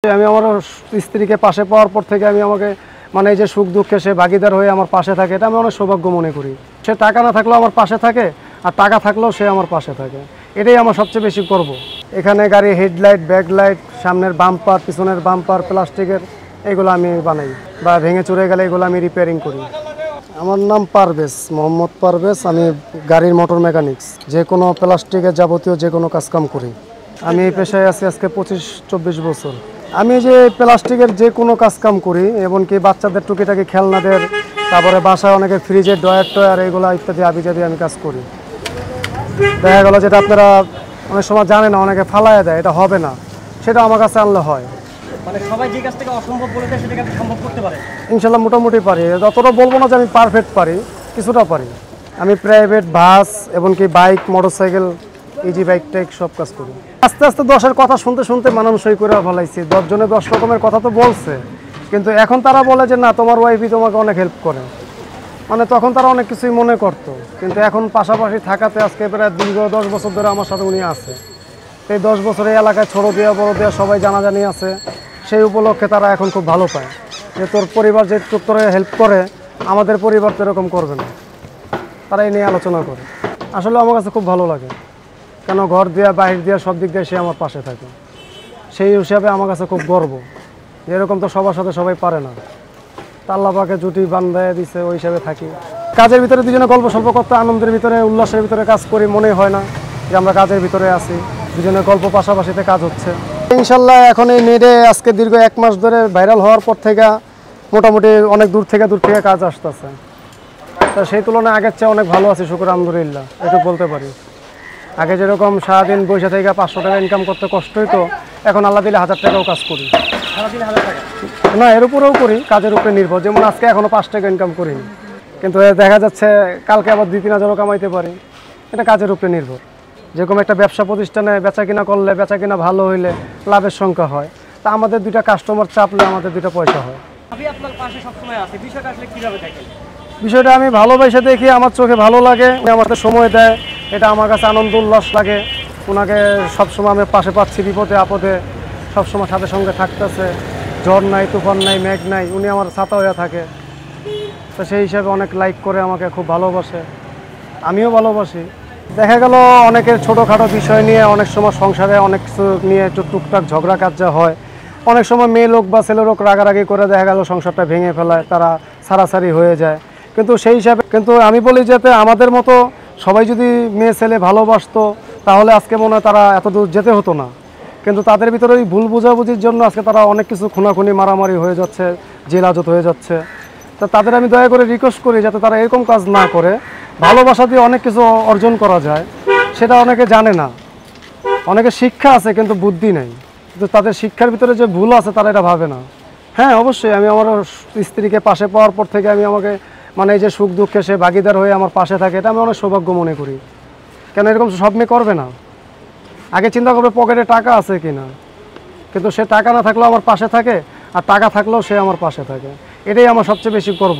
আমি আমার স্ত্রীকে পাশে পাওয়ার পর থেকে আমি আমাকে মানে এই যে সুখ দুঃখে সে ভাগিদার হয়ে আমার পাশে থাকে, এটা আমি অনেক সৌভাগ্য মনে করি। সে টাকা না থাকলেও আমার পাশে থাকে, আর টাকা থাকলেও সে আমার পাশে থাকে, এটাই আমার সবচেয়ে বেশি গর্ব। এখানে গাড়ি হেডলাইট, ব্যাকলাইট, সামনের বাম্পার, পিছনের বাম্পার প্লাস্টিকের, এগুলো আমি বানাই, বা ভেঙে চুরে গেলে এগুলো আমি রিপেয়ারিং করি। আমার নাম পারভেজ, মোহাম্মদ পারভেজ। আমি গাড়ির মোটর মেকানিক্স, যে কোনো প্লাস্টিকের যাবতীয় যে কোনো কাজকাম করি। আমি এই পেশায় আছি আজকে 25-24 বছর। আমি যে প্লাস্টিকের যে কোনো কাজকাম করি, এমনকি বাচ্চাদের টুকিটাকি খেলনাদের, তারপরে বাসায় অনেকে ফ্রিজের ড্রয়ার টয়ার এগুলো ইত্যাদি আবিজাবি আমি কাজ করি। দেখা গেল যেটা আপনারা অনেক সময় জানেন না, অনেকে ফালায় দেয়, এটা হবে না, সেটা আমার কাছে আনলে হয়। মানে সবাই যে কাজটাকে অসম্ভব বলে দেয় সেটাকে আপনি সম্ভব করতে পারেন? ইনশাল্লাহ মোটামুটি পারি, যতটা বলবো না যে আমি পারফেক্ট পারি, কিছুটা পারি। আমি প্রাইভেট বাস, এমনকি বাইক, মোটরসাইকেল, ইজি বাইক টাইক সব কাজ করি। আস্তে আস্তে 10-এর কথা শুনতে শুনতে মানানসই করে ফেলাইছি। 10 জনে 10 রকমের কথা তো বলছে, কিন্তু এখন তারা বলে যে না, তোমার ওয়াইফই তোমাকে অনেক হেল্প করে। মানে তখন তারা অনেক কিছুই মনে করতো, কিন্তু এখন পাশাপাশি থাকাতে আজকে প্রায় দীর্ঘ 10 বছর ধরে আমার সাথে উনি আছে। এই 10 বছরে এলাকায় ছোট দেওয়া বড় দেওয়া সবাই জানাজানি আছে। সেই উপলক্ষে তারা এখন খুব ভালো পায় যে তোর পরিবার যে একটু তোরে হেল্প করে, আমাদের পরিবার তো এরকম করবে না। তারা এই নিয়ে আলোচনা করে। আসলে আমার কাছে খুব ভালো লাগে, কেন ঘর দেওয়া বাহির দেওয়া সব দিক দিয়ে সে আমার পাশে থাকে। সেই হিসাবে আমার কাছে খুব গর্ব। এরকম তো সবার সাথে সবাই পারে না, আল্লাহ পাকে জুটি বান্ধায় দিছে, ওই হিসাবে থাকি। কাজের ভিতরে দুজনে গল্প সল্প করতে, আনন্দের ভিতরে উল্লাসের ভিতরে কাজ করি, মনে হয় না যে আমরা কাজের ভিতরে আছি। দুজনে গল্প পাশাপাশিতে কাজ হচ্ছে ইনশাল্লাহ। এখন এই নেটে আজকে দীর্ঘ 1 মাস ধরে ভাইরাল হওয়ার পর থেকে মোটামুটি অনেক দূর থেকে কাজ আসতেছে। তা সেই তুলনায় আগের চেয়ে অনেক ভালো আছে, শুকর আলহামদুলিল্লাহ, একটু বলতে পারি। আগে যেরকম সারাদিন বসে থেকে 500 টাকা ইনকাম করতে কষ্ট হইতো, এখন আল্লাহ দিলে 1000 টাকাও কাজ করি। সারাদিন 1000 টাকা? না, এর উপরেও করি, কাজের উপরে নির্ভর। যেমন আজকে এখনও 5 টাকা ইনকাম করিনি, কিন্তু দেখা যাচ্ছে কালকে আবার 2-3 হাজারও কামাইতে পারি। এটা কাজের উপরে নির্ভর। যেরকম একটা ব্যবসা প্রতিষ্ঠানে বেচা কিনা করলে, বেচা কিনা ভালো হইলে লাভের সংখ্যা হয়, তা আমাদের 2টা কাস্টমার চাপলে আমাদের 2টা পয়সা হয়। আমি আপনার পাশে সবসময় আছি, বিষয়টা আসলে কীভাবে দেখেন? বিষয়টা আমি ভালোবাসে দেখি, আমার চোখে ভালো লাগে, আমাদের সময় দেয়, এটা আমার কাছে আনন্দ উল্লাস লাগে। ওনাকে সবসময় আমি পাশে পাচ্ছি, বিপদে আপদে সবসময় সাথে সঙ্গে থাকতেছে। ঝড় নাই, তুফান নাই, মেঘ নাই, উনি আমার ছাতা হয়ে থাকে। তো সেই হিসাবে অনেক লাইক করে, আমাকে খুব ভালোবাসে, আমিও ভালোবাসি। দেখা গেল অনেকের ছোটোখাটো বিষয় নিয়ে অনেক সময় সংসারে অনেক কিছু নিয়ে একটু টুকটাক ঝগড়া কার্য হয়। অনেক সময় মেয়ে লোক বা ছেলে লোক রাগারাগি করে দেখা গেল সংসারটা ভেঙে ফেলায়, তারা সারাসারি হয়ে যায়। কিন্তু সেই হিসাবে কিন্তু আমি বলি যাতে আমাদের মতো সবাই যদি মেয়ে ছেলে ভালোবাসতো, তাহলে আজকে মনে হয় তারা এত দূর যেতে হতো না। কিন্তু তাদের ভিতরে ওই ভুল বোঝাবুঝির জন্য আজকে তারা অনেক কিছু খুনাখুনি, মারামারি হয়ে যাচ্ছে, জেল হাজত হয়ে যাচ্ছে। তো তাদের আমি দয়া করে রিকোয়েস্ট করি যাতে তারা এরকম কাজ না করে। ভালোবাসা দিয়ে অনেক কিছু অর্জন করা যায়, সেটা অনেকে জানে না। অনেকে শিক্ষা আছে কিন্তু বুদ্ধি নেই, কিন্তু তাদের শিক্ষার ভিতরে যে ভুল আছে তারা এটা ভাবে না। হ্যাঁ, অবশ্যই আমি আমার স্ত্রীকে পাশে পাওয়ার পর থেকে আমি আমাকে মানে এই যে সুখ দুঃখে সে ভাগিদার হয়ে আমার পাশে থাকে, এটা আমি অনেক সৌভাগ্য মনে করি। কেন এরকম সব মেয়ে করবে না? আগে চিন্তা করবে পকেটে টাকা আছে কিনা, কিন্তু সে টাকা না থাকলেও আমার পাশে থাকে, আর টাকা থাকলেও সে আমার পাশে থাকে, এটাই আমার সবচেয়ে বেশি গর্ব।